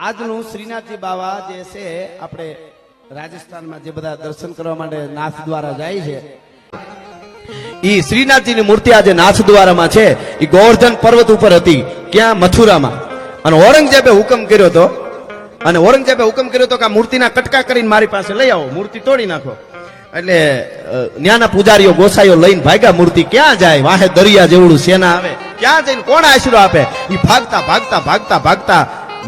આજનું શ્રીનાથજી બાવા જે છે આપણે રાજસ્થાનમાં જે બધા દર્શન કરવા માટે નાથ દ્વારા જાય છે, ઈ શ્રીનાથજીની મૂર્તિ આજે નાથ દ્વારામાં છે. ઈ ગોવર્ધન પર્વત ઉપર હતી, ક્યાં? મથુરામાં. અને ઔરંગઝેબે હુકમ કર્યો હતો, કે આ મૂર્તિના કટકા કરીને મારી પાસે લઈ આવો, મૂર્તિ તોડી નાખો. એટલે ન્યાના પૂજારીઓ ગોસાઈઓ લઈને ભાગ્યા. મૂર્તિ ક્યાં જાય? વાહે દરિયા જેવડું સેના આવે, ક્યાં જઈને કોણ આશરો આપે? ઈ ભાગતા ભાગતા ભાગતા ભાગતા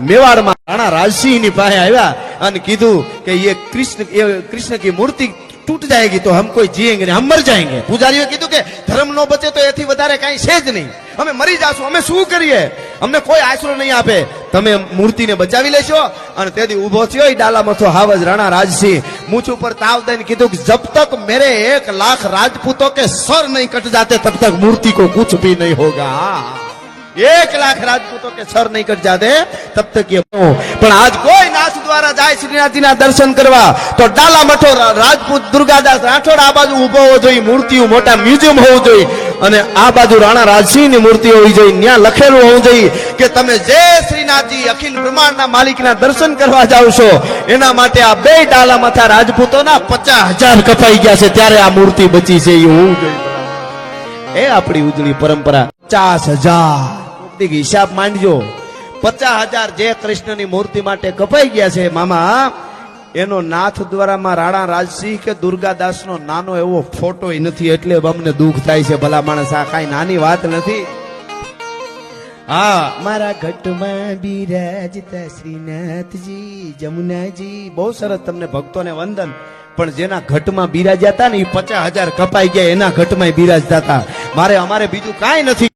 મેવાડમાં રાણા રાજસિંહ ની પાસે આવ્યા અને કીધું કે ये कृष्ण की मूर्ति टूट जाएगी तो हम कोई जिएंगे नहीं, हम मर जाएंगे. પૂજારીઓ કીધું કે ધર્મ નો બચે તો એથી વધારે કઈ છે જ નહીં, અમે મરી જાશું, અમે શું કરીએ, અમને કોઈ આશરો નહીં આપે, તમે મૂર્તિને બચાવી લેશો. અને તેથી ઉભો થયો ડાલા મથો હાવજ રાણા રાજસિંહ, મૂછ ઉપર તાવ દઈને કીધું કે જબ તક મેરે 1 લાખ રાજપૂતों के सर नहीं कट जाते तब तक मूर्ति को कुछ भी नहीं होगा. 1 लाख રાજપૂતો કે સર નહીં કટ જાતે તબ તક ये. પણ આજ કોઈ નાથ દ્વારા જાય શ્રીનાથજીના દર્શન કરવા તો ડાલા મઠો રાજપૂત દુર્ગાદાસ રાઠોડ આ બાજુ ઉભો હોવો જોઈએ, મૂર્તિઓ મોટા મ્યુઝિયમ હોવું જોઈએ, અને આ બાજુ રાણા રાજસિંહની મૂર્તિ હોવી જોઈએ. ત્યાં લખેલું હોવું જોઈએ કે તમે જે શ્રીનાથજી અખિલ બ્રહ્માંડના માલિકના દર્શન કરવા જાવ છો એના માટે આ બે ડાલા મથા રાજપૂતોના 50,000 કપાઈ ગયા છે, ત્યારે આ મૂર્તિ બચી છે. એ હોવું જોઈએ. એ આપણી ઉજળી પરંપરા. 50,000 હિસાબ માંડજો. 50,000 જે કૃષ્ણની મૂર્તિ માટે કપાઈ ગયા છે મામા, એનો નાથ દ્વારામાં રાણા રાજસિંહ કે દુર્ગાદાસનો નાનો એવો ફોટો નથી, એટલે અમને દુઃખ થાય છે. ભલા માણસ, આ કાંઈ નાની વાત નથી. હા, મારા ઘટમાં બિરાજતા શ્રીનાથજી જમુનાજી. બહુ સરસ, તમને ભક્તોને વંદન. પણ જેના ઘટમાં બિરાજ્યા હતા ને એ 50,000 કપાઈ ગયા, એના ઘટમાં બિરાજતા હતા. અમારે બીજું કાંઈ નથી.